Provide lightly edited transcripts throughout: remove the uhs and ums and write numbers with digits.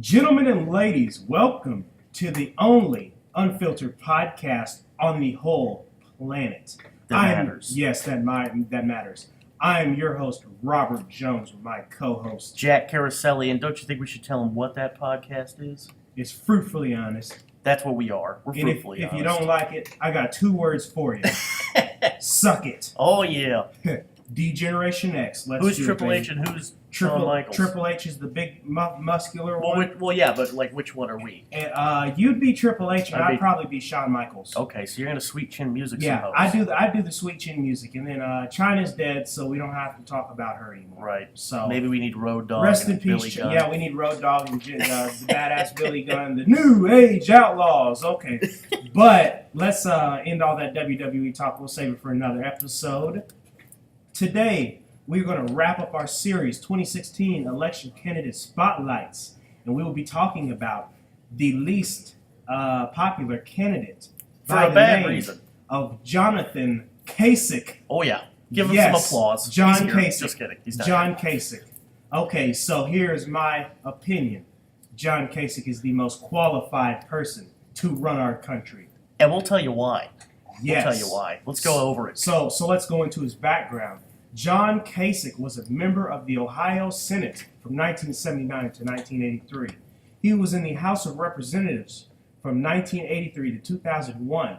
Gentlemen and ladies, welcome to the only unfiltered podcast on the whole planet. Matters. Yes, that matters. I am your host, Robert Jones, with my co-host, Jack Caroselli, and don't you think we should tell him what that podcast is? It's Fruitfully Honest. That's what we are. We're And fruitfully if honest. you don't like it, I got 2 words for you. Suck it. Oh, yeah. D-Generation X. Let's Who's do Triple it, H baby. and who's Shawn Michaels? Triple H is the big muscular one. Well, yeah, but like, which one are we? And you'd be Triple H, and I'd probably be Shawn Michaels. Okay, so you're gonna sweet chin music. Yeah, I do the sweet chin music, and then China's dead, so we don't have to talk about her anymore. Right. So maybe we need Road Dogg. rest and in peace. Billy Gunn. Yeah, we need Road Dogg and the badass Billy Gunn, the New Age Outlaws. Okay, but let's end all that WWE talk. We'll save it for another episode. Today we're going to wrap up our series 2016 Election Candidate Spotlights, and we will be talking about the least popular candidate For by a the bad name reason. of Jonathan Kasich. Oh yeah. Give him Yes, some applause. John He's here. Kasich. Just kidding. He's not John here. Kasich. Okay, so here's my opinion. John Kasich is the most qualified person to run our country. And we'll tell you why. Yes. We'll tell you why. Let's go over it. So let's go into his background. John Kasich was a member of the Ohio Senate from 1979 to 1983. He was in the House of Representatives from 1983 to 2001.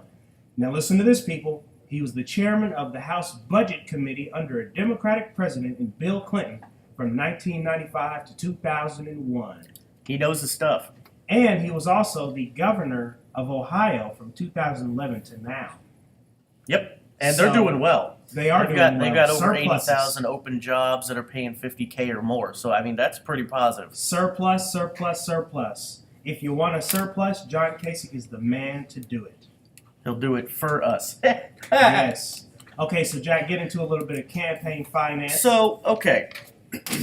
Now listen to this, people. He was the chairman of the House Budget Committee under a Democratic president in Bill Clinton from 1995 to 2001. He knows his stuff. And he was also the governor of Ohio from 2011 to now. Yep. And they're So, doing well. They are They've doing got well. over Surpluses. 80,000 open jobs that are paying $50K or more. So, I mean, that's pretty positive. Surplus. If you want a surplus, John Kasich is the man to do it. He'll do it for us. Yes. Okay, so Jack, get into a little bit of campaign finance. So, okay.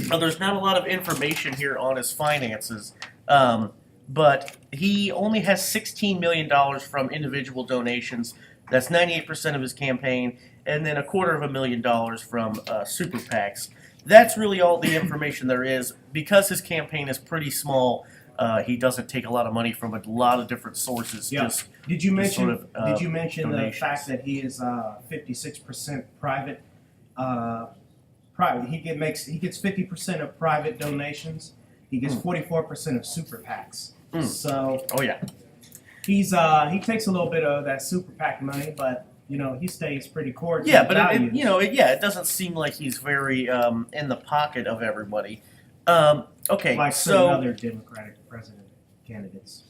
Well, there's not a lot of information here on his finances, but he only has $16 million from individual donations. That's 98% of his campaign, and then $250,000 from super PACs. That's really all the information there is. Because his campaign is pretty small, he doesn't take a lot of money from a lot of different sources. Yeah. Just Did you mention? sort of, did you mention the donations. fact that he is 56% private? Private. He gets 50% of private donations. He gets 44% of super PACs. So oh yeah, he takes a little bit of that super PAC money, but he stays pretty core. To yeah, the but values. it doesn't seem like he's very in the pocket of everybody. Okay, like so certain other Democratic president candidates.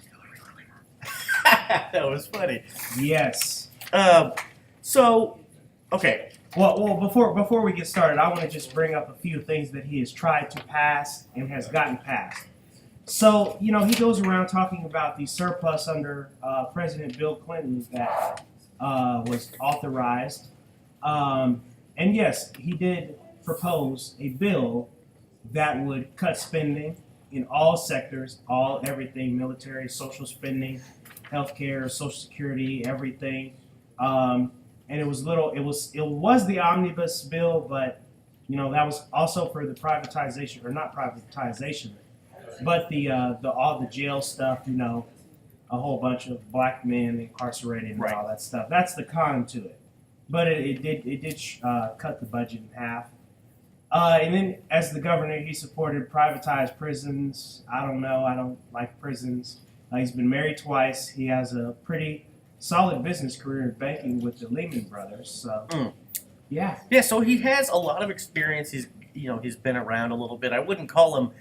that was funny. Yes. So okay. Well, before we get started, I want to just bring up a few things that he has tried to pass and has gotten passed. So, he goes around talking about the surplus under President Bill Clinton that was authorized. And yes, he did propose a bill that would cut spending in all sectors, everything, military, social spending, healthcare, Social Security, everything. And it was the omnibus bill, but that was also for the privatization, or not privatization, but all the jail stuff, a whole bunch of black men incarcerated and Right. all that stuff. That's the con to it. But it did cut the budget in half. And then as the governor, he supported privatized prisons. I don't know. I don't like prisons. He's been married twice. He has a pretty solid business career in banking with the Lehman Brothers. So, yeah. Yeah, so he has a lot of experience. He's been around a little bit. I wouldn't call him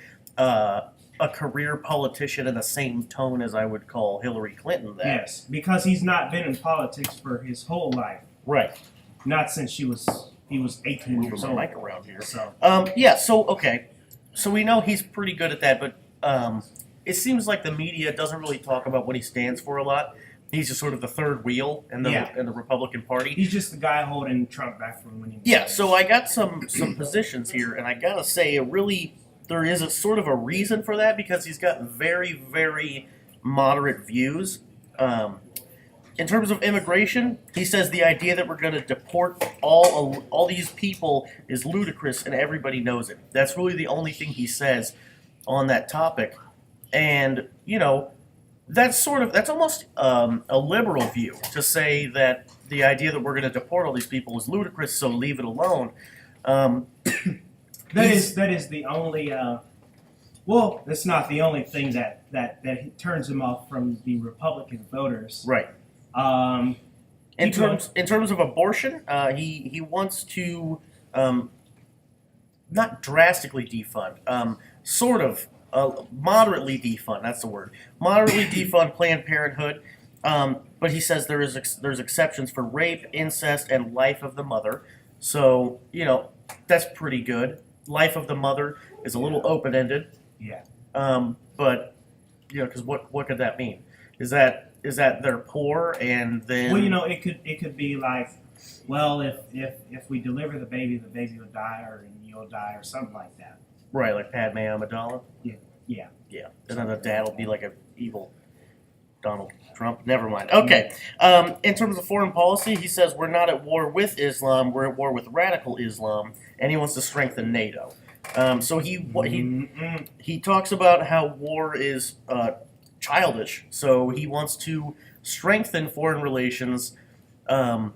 a career politician in the same tone as I would call Hillary Clinton. That. Yes, because he's not been in politics for his whole life. Right. Not since he was 18 years Moving old. my mic around here. So, So we know he's pretty good at that, but it seems like the media doesn't really talk about what he stands for a lot. He's just sort of the third wheel in the Republican Party. he's just the guy holding Trump back from winning. Yeah, so I got some positions here, and I gotta say, there is a sort of a reason for that because he's got very, very moderate views. In terms of immigration, he says the idea that we're going to deport all these people is ludicrous, and everybody knows it. That's really the only thing he says on that topic. And that's almost a liberal view to say that the idea that we're going to deport all these people is ludicrous, so leave it alone. That is the only. Well, that's not the only thing that turns him off from the Republican voters. Right. In terms of abortion, he wants to not drastically defund, sort of moderately defund. That's the word. Moderately defund Planned Parenthood. But he says there's exceptions for rape, incest, and life of the mother. So that's pretty good. Life of the mother is a little open-ended. Yeah. But because what could that mean? Is that they're poor and then? Well, it could be like, well, if we deliver the baby will die, or you'll die, or something like that. Right, like Padme Amidala. Yeah. And then the dad will be like an evil Donald Trump. Never mind. Okay. In terms of foreign policy, he says we're not at war with Islam. We're at war with radical Islam, and he wants to strengthen NATO. So he talks about how war is childish. So he wants to strengthen foreign relations. What's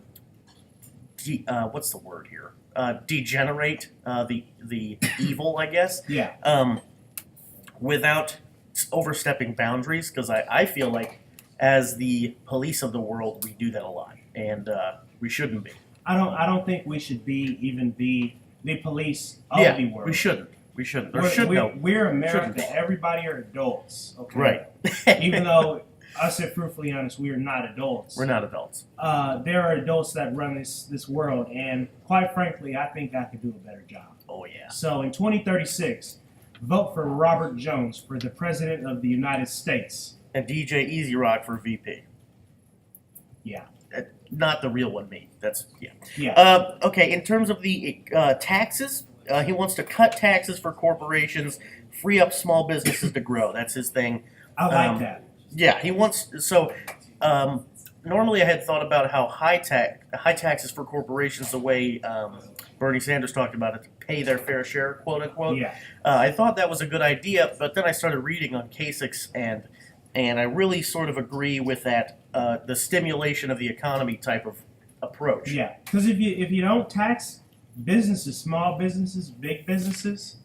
the word here? Degenerate the evil, I guess. Yeah. Without overstepping boundaries, because I feel like as the police of the world, we do that a lot, and we shouldn't be. I don't think we should even be the police of the world. We shouldn't. We're America. Everybody are adults. Okay. Right. Even though us, at Fruitfully Honest, we are not adults. We're not adults. There are adults that run this world, and quite frankly, I think I could do a better job. Oh yeah. So in 2036, vote for Robert Jones for the President of the United States. And DJ Easy Rock for VP. Yeah. Not the real one, me. That's Yeah. Okay. In terms of the taxes, he wants to cut taxes for corporations, free up small businesses to grow. That's his thing. I like that. Yeah, he wants so. Normally, I had thought about how high taxes for corporations, the way Bernie Sanders talked about it, to pay their fair share, quote unquote. Yeah. I thought that was a good idea, but then I started reading on Kasich, and I really sort of agree with that. The stimulation of the economy type of approach. Yeah, because if you don't tax businesses, small businesses, big businesses,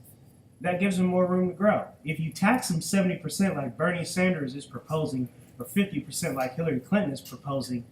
that gives them more room to grow. If you tax them 70% like Bernie Sanders is proposing, or 50% like Hillary Clinton is proposing,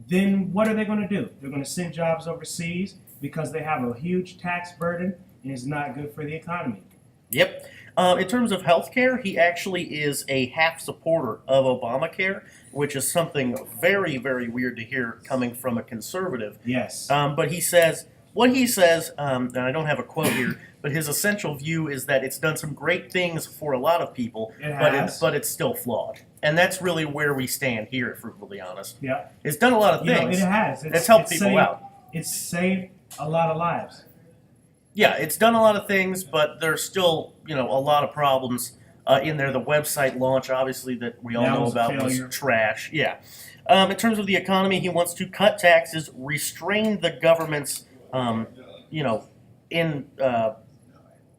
then what are they going to do? They're going to send jobs overseas because they have a huge tax burden, and it's not good for the economy. Yep. In terms of healthcare, he actually is a half supporter of Obamacare, which is something very, very weird to hear coming from a conservative. Yes. But he says, and I don't have a quote here, but his essential view is that it's done some great things for a lot of people, but it's still flawed. And that's really where we stand here at Fruitfully Honest. Yeah. It's done a lot of things. It has. It's helped people out. It's saved a lot of lives. Yeah, it's done a lot of things, but there's still, a lot of problems in there. The website launch, obviously, that we all know about was trash. Yeah. In terms of the economy, he wants to cut taxes, restrain the government's,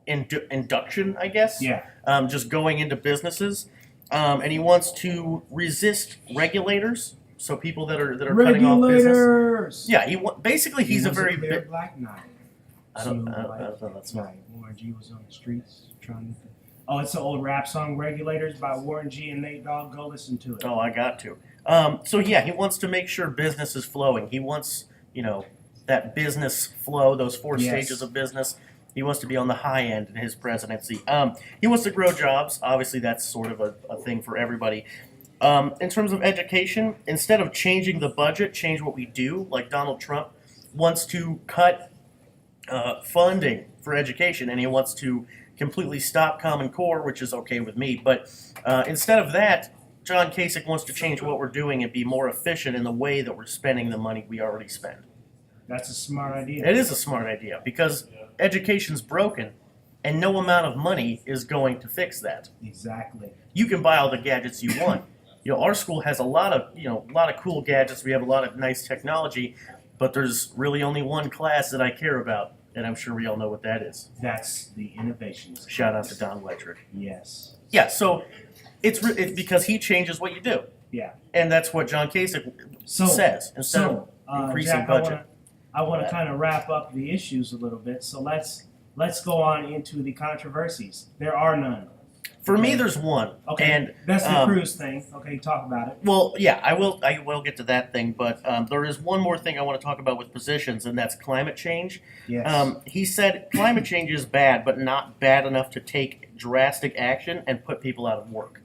induction, I guess. Yeah. Just going into businesses, and he wants to resist regulators. So people that are cutting off business. Yeah, he's a very big black knight. I don't know that's right. Warren G was on the streets trying to. Oh, it's an old rap song, "Regulators" by Warren G and Nate Dogg. Go listen to it. Oh, I got to. So yeah, he wants to make sure business is flowing. He wants, that business flow, those four stages of business. He wants to be on the high end in his presidency. He wants to grow jobs. Obviously, that's sort of a thing for everybody. In terms of education, instead of changing the budget, change what we do. Like Donald Trump wants to cut funding for education, and he wants to completely stop Common Core, which is okay with me. But instead of that, John Kasich wants to change what we're doing and be more efficient in the way that we're spending the money we already spend. That's a smart idea. It is a smart idea because education's broken, and no amount of money is going to fix that. Exactly. You can buy all the gadgets you want. Our school has a lot of cool gadgets. We have a lot of nice technology, but there's really only one class that I care about, And I'm sure we all know what that is. That's the innovations. Shout out to Don Ledrick. Yes. Yeah, so it's because he changes what you do. Yeah. And that's what John Kasich says. Instead of increasing Jack, budget. I want to kind of wrap up the issues a little bit. So let's go on into the controversies. There are none. For me, there's one. Okay. And that's the cruise thing. Okay, talk about it. well, yeah, I will get to that thing, but there is one more thing I want to talk about with positions, and that's climate change. Yes. He said climate change is bad, but not bad enough to take drastic action and put people out of work.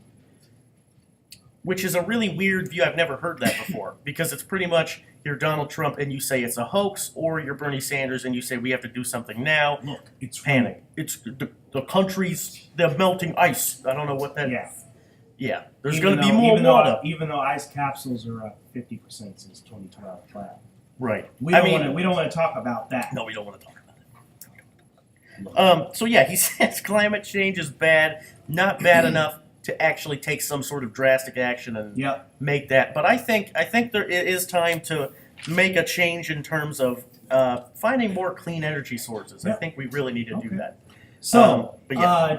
Which is a really weird view. I've never heard that before, because it's pretty much you're Donald Trump and you say it's a hoax, or you're Bernie Sanders and you say we have to do something now. Look, it's Panic. It's the country's the melting ice. I don't know what that. Yeah. Yeah. There's going to be more water. Even though ice capsules are up 50% since 2012. Wow. Right. We don't want to talk about that. No, we don't want to talk about it. So yeah, he says climate change is bad, not bad enough to actually take some sort of drastic action and make that. But I think it is time to make a change in terms of finding more clean energy sources. I think we really need to do that. So,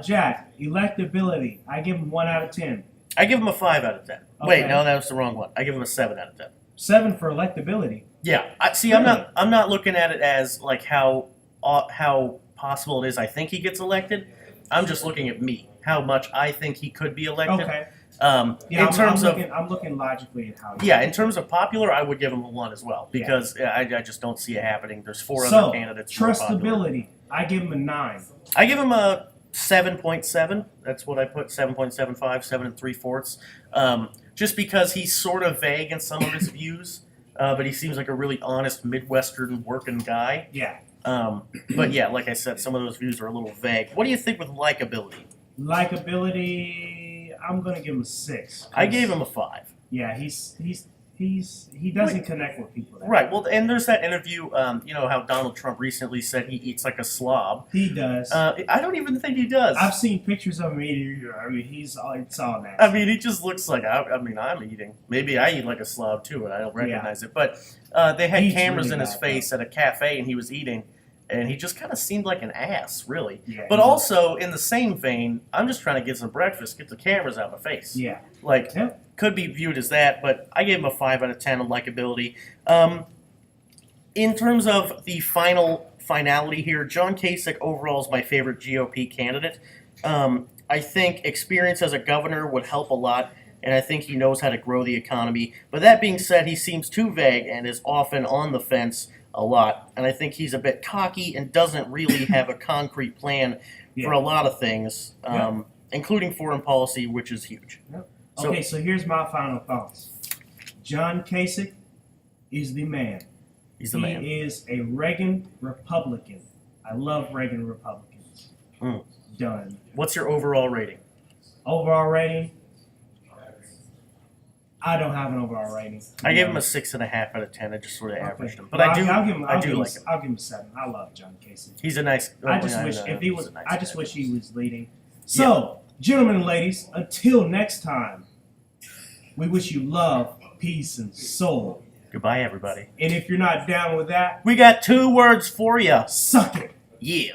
Jack, electability, I give him 1 out of 10. I give him a 5 out of 10. Okay. Wait, no, that was the wrong one. I give him a 7 out of 10. 7 for electability. Yeah, Really? I'm not looking at it as like how possible it is. I think he gets elected. I'm just looking at me, how much I think he could be elected. Okay. I'm looking logically at how. In terms of popular, I would give him a 1 as well, because I just don't see it happening. There's 4 other candidates. Trustability, I give him a 9. I give him a 7.7. That's what I put, 7.75, 7 3/4. Just because he's sort of vague in some of his views, but he seems like a really honest Midwestern working guy. Yeah. But yeah, like I said, some of those views are a little vague. What do you think with likability? Likability, I'm gonna give him a 6. I gave him a 5. Yeah, he doesn't connect with people. Right. Well, and there's that interview. You know how Donald Trump recently said he eats like a slob. He does. I don't even think he does. I've seen pictures of him eating. I mean, it's all nasty. I mean, he just looks like. I'm eating. Maybe I eat like a slob too, and I don't recognize it. But they had cameras really in his face at a cafe, and he was eating. And he just kind of seemed like an ass, really. Yeah, but also, in the same vein, I'm just trying to get some breakfast, get the cameras out of my face. Yeah. Like, could be viewed as that, but I gave him a 5 out of 10 on likability. In terms of the finality here, John Kasich overall is my favorite GOP candidate. I think experience as a governor would help a lot, and I think he knows how to grow the economy. But that being said, he seems too vague and is often on the fence a lot, and I think he's a bit cocky and doesn't really have a concrete plan for a lot of things, including foreign policy, which is huge. Okay, so here's my final thoughts. John Kasich is the man. He's the man. He is a Reagan Republican. I love Reagan Republicans. Done. What's your overall rating? Overall rating? I don't have an overall rating. I gave him a 6.5 out of 10. I just sort of averaged him, but well, I do like him. I'll give him a 7. I love John Kasich. He's a nice. I just wish he was leading. So, gentlemen and ladies, until next time, we wish you love, peace, and soul. Goodbye, everybody. And if you're not down with that, we got 2 words for you. Suck it. Yeah.